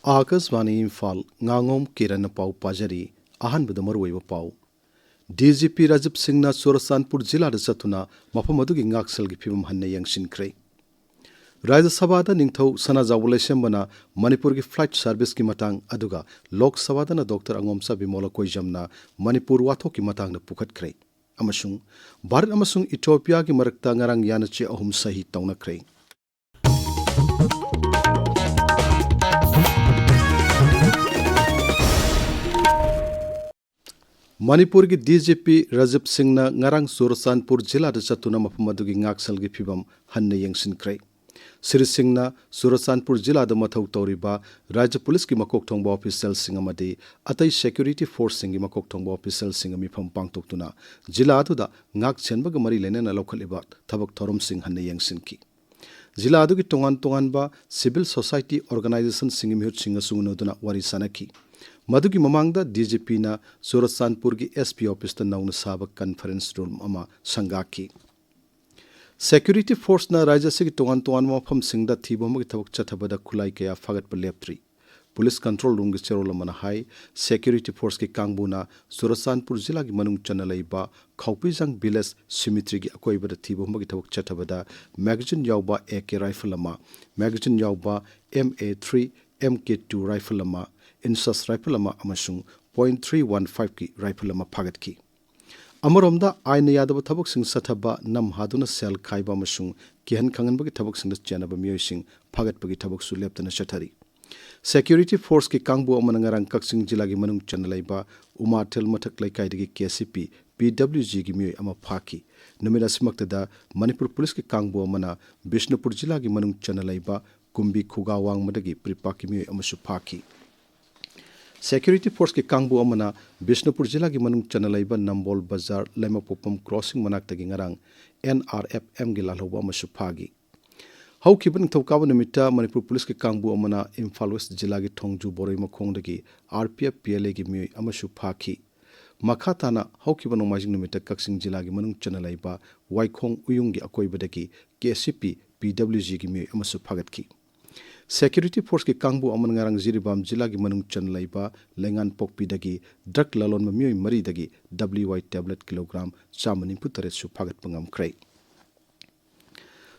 Akasvani Imphal Ngangom Kiran Pau Pajari Ahan Budamarway Pau DGP Rajib Singh na Surasanpur Jilla Satuna Mapamadugi Ngaksal Gipim Hanne Yangshin Kray Rajya Sabha da Ningthau Sana Zawuleshambana Manipur ki flight service ki matang aduga Lok Sabha da na Dr. Angomsa Bimola Koijamna Manipur wato ki matang na pukat kray amasung Bharat amasung Ethiopia ki marakta ngarang yanache ahum sahi tauna kray Manipur ki DGP Rajib Singh na ngarang Surasanpur Jilla da Satuna Mapamadugi Ngaksal Gipim Hanne Yangshin Kray Sri Singh na Surasanpur Jilla da mathau tauriba Rajya Police ki makok thongba official sing amadi atai security force sing ki makok thongba official sing mi pham pangtoktuna Jilla adu da ngak chenba ga mari lene na lokhaliba thabak thorom sing hanne yangsin ki Jilla adu ki tongan ba civil society organization sing mi hut sing asung duna wari sanaki Madugi mamangda DGP na Surasanpur ki SP office ta nauna sabak conference room ama sangaki Security force na Raja Sigi Tongan Mafam Singda Thibomaki Tabak Chatabada Kulai Kaya Fagat Paleptri. Police control room Gicherola Manahai, security force ki Kangbuna, Surasanpur Zilla ki Manung Chanalaiba, Kaupizang Biles, Symmetry ki Akoibada Thibomaki Tabak Chatabada, Magazine Yauba AK Rifle Lama, Magazine Yauba MA3 MK2 Rifle Lama, Insas Rifle Lama Amashung, .315 ki Rifle Lama Pagat ki. Amaromda aina yadaba thabak sing sathaba nam haduna sel khaiba masung kihan khangan bagi thabak sing chanaba miyoi sing phagat bagi thabak su leptana chathari security force ki kangbu amanangarang kaksing jila gi manung chanalaiba umathel mathak laikai digi KCP PWG gi miyoi ama phaki numira simaktada Manipur police ki kangbu amana Bishnupur jila gi manung chanalaiba kumbi khugawang madagi pripaki miyoi amasu phaki Security force ki kangbu amana Bishnupur Jilla ki manung chanalaiba Nambol Bazar Lemapopam crossing manaktagi ngarang NRFM gi lalhoba amasu phagi Haukiban thawkawa numita Manipur police ki kangbu amana Imphal West Jilla ki thongju boroi makhongdagi RPF PLA gi miyoi amasu phaki Makhatana haukiban nomajing numita Kaksing Jilla ki manung chanalaiba Waikhong Uyung gi akoibadagi KCP PWG gi miyoi amasu phagatki Security force ki kangbu aman ngarang Jiribam Jilla ki manung chanlaiba lengan pokpi dagi drug lalon ma miyoi mari dagi WY tablet kilogram chamani putare su phagat pangam krai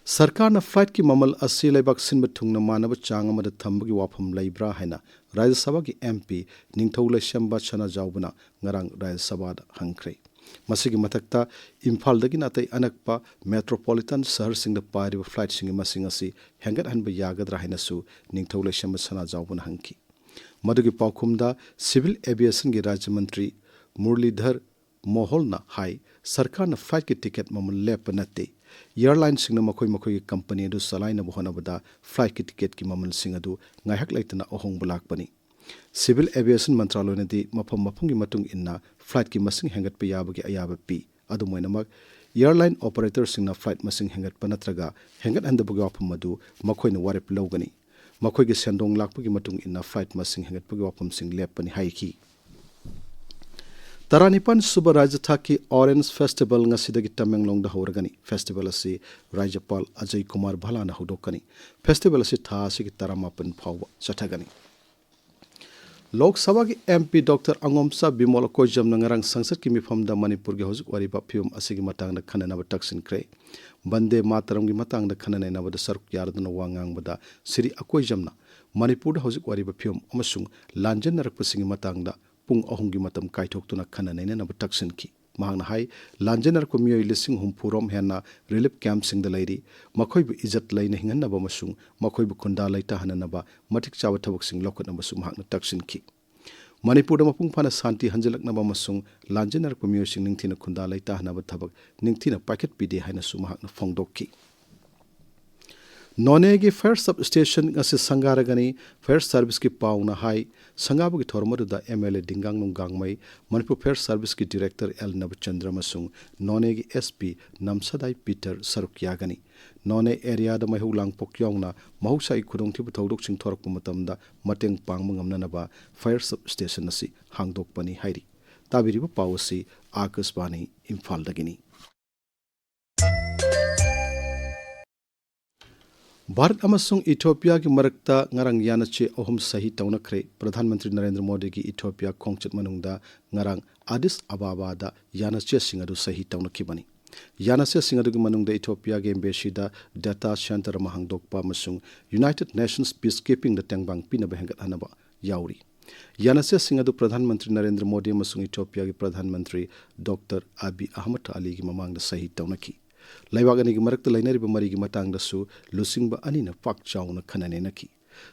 Sarkar na flight ki mamal asi laibak sinba thungna manaba chang amada thambagi wafam laibra haina Rajya Sabha ki MP Ningthau Laishamba Chana Jaubana ngarang Rajya Sabha da hangkrai Masigi matakta Imphal dagi natai anakpa metropolitan sahar sing da pariba flight sing masing asi hengat hanba yagadra haina su Ningthau Laishamba Chana Jaubana hangki Madugi paukhumda civil aviation gi Rajya Mantri Murlidhar Mohol na hai sarkar na flight ki ticket mamal lepa natte airline sing na makoi ki company du salai na bohana bada flight ki ticket ki mamal sing adu ngaihak laitana ohong bulak pani Civil Aviation Mantraloy na di mapam gi matung inna flight ki masing hengat pa yabagi ayaba pi adu moinamak airline operator sing na flight masing hengat pa natraga hengat handa bugi wapam madu makoi na warip lawgani makoi gi sendong lakpa gi matung inna flight masing hengat pa gi wapam sing lep pani haiki Taranipan Suba Rajya Thaki Orange Festival ngasidagi Tamenglong da hawragani festival asi Rajyapal Ajay Kumar Bhala na hudokani festival asi tha asi taramapan phawba chathagani Lok Sabha ki MP Dr. Angomsa Bimola Koijam na ngarang sangsad ki mifam da Manipur gi hojik wari ba phium asigi matang na khanana ba taksin kre bande mataram gi matang da khanana na ba da saruk yardana wangang ba da Sri Akoijam na Manipur da hojik wari ba phium amasung lanjan narak pasingi matang da pung ahung gi matam kaithok tuna khanana na ba taksin ki mahangna hai lanjanar ko miyoi lising humpurom hena relief camp sing da lairi makhoi bu izat lai na hingan na ba masung makhoi bu khunda lai ta hanana ba matik chawa thabuk sing lokot na ba su mahangna taksin ki Manipur da mapung phana santi hanjalak na ba masung lanjanar ko miyoi sing ningthina khunda lai ta hanaba thabak ningthina packet pide haina su mahangna phongdok ki None gi fire substation ngasi sangaragani fire service ki pauna hai sangabu ki thormaru da MLA Dingang Nungangmai Manipur fire service ki director L Nabchandra masung None gi SP Namsadai Peter Sarukyagani None area da mahu lang pokyongna mahusai khudong thibu thodok sing thorak matamda mateng pangma ngamna na ba fire substation asi hangdok pani hairi tabiriba pawasi Akasvani Imphal dagini Bharat अमसुंग Ethiopia की मरक्ता ngarang यानचे अहम सही तौनखरे प्रधानमंत्री नरेंद्र मोदी की Ethiopia खोंगचत मनुंगदा ngarang अडिस अबाबा दा यानचे सिंगदु सही तौनखिबनी यानसे सिंगदु की मनुंगदा इथियोपिया के एम्बेसीदा डाटा सेंटर महंगदोकपा मसुंग यूनाइटेड नेशंस पीस कीपिंग द टेंगबांग पिना बहंगत हनबा याउरी यानसे सिंगदु प्रधानमंत्री नरेंद्र मोदी मसुंग इथियोपिया के प्रधानमंत्री डॉक्टर अबी अहमद अली की ममांग सही तौनखि लैवागनी की मरक्त लैनरिब मरी की मतंगदसु लुसिंगबा अनिना पाक चाउना खननेनखि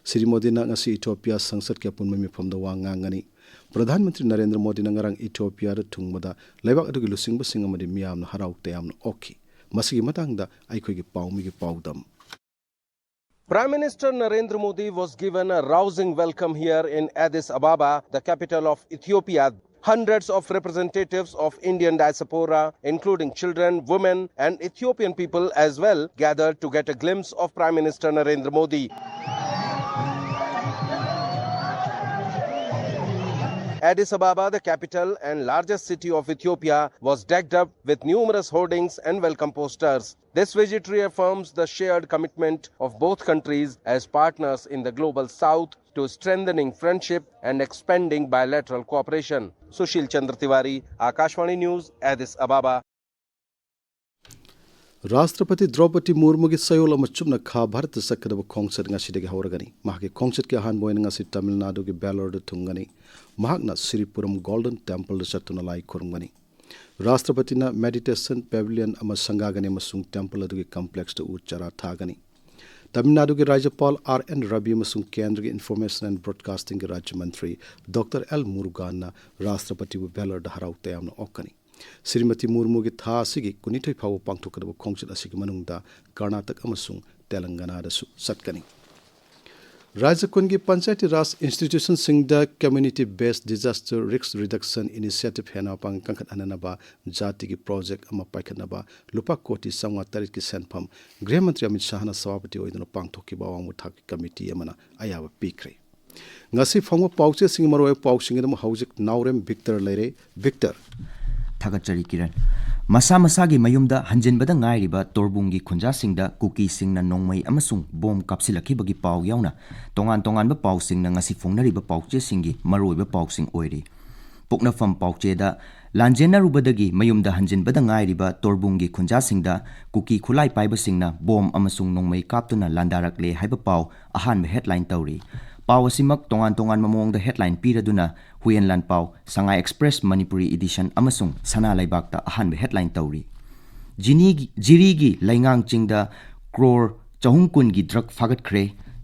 श्री मोदी ना ngasi इथियोपिया संसद के अपुन मिफमदा वा nganगनी प्रधानमंत्री नरेंद्र मोदी ना ngarang इथियोपिया द थुंगबदा लैवाग अदुगी लुसिंगबा सिंगमदि मियामना हराउते यामना ओखि मसिगी मतंगदा आइखोगी पाउमी की पाउदम Prime Minister Narendra Modi was given a rousing welcome here in Addis Ababa, the capital of Ethiopia. Hundreds of representatives of Indian diaspora, including children, women, and Ethiopian people as well, gathered to get a glimpse of Prime Minister Narendra Modi. Addis Ababa, the capital and largest city of Ethiopia, was decked up with numerous hoardings and welcome posters. This visit reaffirms the shared commitment of both countries as partners in the global south to strengthening friendship and expanding bilateral cooperation. Sushil Chandra Tiwari, Akashvani News, Addis Ababa. राष्ट्रपति द्रौपदी मुर्मू की सयोल चुपना खा भारत सकदब खोंगचत हौरगनी खोंगचत के अहानबोइन तमिलनाडु की बेलोर थुंगनी Sripuram golden temple चतुना लाई खुरमगनी राष्ट्रपति मेडिटेशन पेविलियन संगागनी टेम्पल कॉम्प्लेक्स उच्चारा थागनी तमिलनाडु के राज्यपाल RN रवि केंद्र की इंफॉर्मेशन एंड ब्रॉडकास्टिंग के राज्य मंत्री डॉक्टर L मुरुगान राष्ट्रपति बेलोर हराउ तयामना ओकनी श्रीमती मुर्मू की था की कुनिथोई फाव पांथोकदब खोंगचत असिगी मनुंगदा कर्नाटक अमसुंग तेलंगाना दसु सत्कनी राज्य कुन की पंचायती राज इंस्टीट्यूशन सिंगदा community based disaster risk reduction initiative हेना पांग कंखत हननबा जाति की प्रोजेक्ट अमा पाइखनबा लुपा कोटी संवा तारिख की सेनफम गृह मंत्री अमित शाहना सभापति ओइदन पांथोकिबा वांगमु थाक कमिटी अमना अयाब पीखरे ngasi phangwa pauche sing maroi pausing dam hojik naurem victor leire victor थागचरी किरण मसा मसागी मयुमदा हंजिनबदा ngairiba torbungi khunja singda kuki singna nongmai amasung bom kapsilakibagi pau yauna tongan tongan ba pau singna ngasi fongnariba pauche singi maroiba pausing oiri pokna fam pauche da lanjena rubadagi mayumda hanjinbada ngairiba torbungi khunja singda kuki khulai paiba singna bom amasung nongmai kaptuna landarakle haiba pau ahan headline tawri Pau asimak tongan mamong the headline piraduna Huyenlan Pau Sangai Express Manipuri edition amasung sana laibakta ahan headline tawri Jirigi laingang chingda crore chahungkun gi drug fagat kre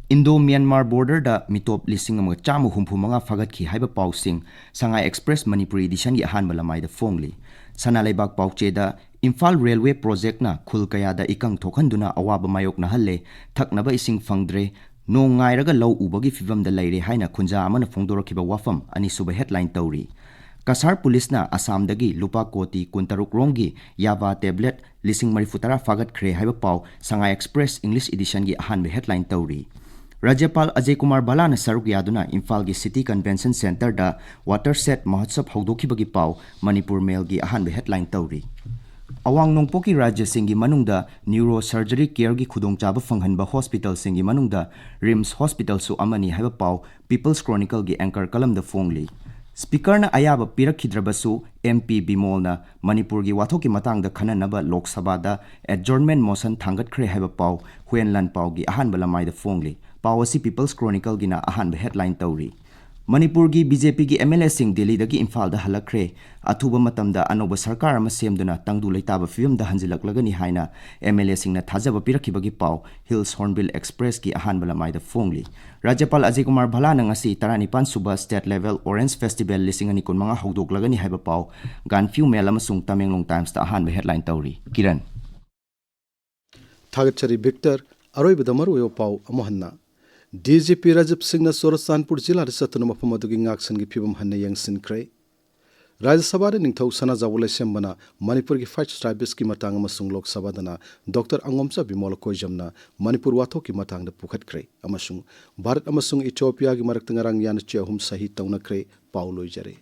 Indo-Myanmar border da mitop lising mga chamu humpu mga fagat ki haiba pau sing Sangai Express Manipuri edition gi ahan malamay da fongli sana laibak pau cheda Imphal railway project na khul kaya da ikang thokhanduna awaba mayok na halle thaknaba ising fangdre No ngairaga law ubagi fivam da laire haina khunja amana phongdorokiba wafam ani suba headline tawri Kasar police na Assam dagi lupa koti kuntaruk rongi yava tablet lising marifutara fagat kre haiba pau Sangai Express English edition gi ahan headline tawri Rajyapal Ajay Kumar Bala na saruk yaduna Imphal gi City Convention Center da watershed mahotsab hogdokibagi pau Manipur Mail gi ahan headline tawri Awang nongpoki rajya singi manungda neurosurgery care gi khudongchaba fanghanba hospital singi manungda RIMS hospital su amani haiba pau People's Chronicle gi anchor kalam da fongli Speaker na ayaba pirakhidrabasu MP Bimol na Manipur gi wathoki matang da khananaba Lok Sabha da adjournment motion thangat khre haiba pau Huyenlan Pau gi ahan balamai da fongli pau asi People's Chronicle gi na ahan headline tawri Manipur gi BJP gi MLA sing Delhi dagi Imphal da halakre athuba matamda anoba sarkar ama semduna tangdu leitaba film da hanjilaklagani haina MLA sing na thajaba pirakibagi pau Hills Hornbill Express gi ahan balamai da fongli Rajyapal Ajay Kumar Bhala na ngasi 15 suba state level Orange Festival lisingani kun mga hogdoklagani haiba pau Ganfiu Mel amasung Tamenglong Times da ahan headline tawri Kiran Thagachari Victor aroi badamaru yo pau amohanna DGP Rajab Singh Sorasanpur Jilla Satuna Mapamadugi Ngaksan gi Pibam Hanne Yang Sinkre Rajya Sabha Ningthau Sana Zawule Sembana Manipur gi Fight Tribes ki matang amasung Lok Sabha dana Dr. Angomcha Bimol Koijamna Manipur watho ki matang da pukhat kre amasung Bharat amasung Ethiopia gi marak tangarang yan che hum sahi tauna kre Paulo Jare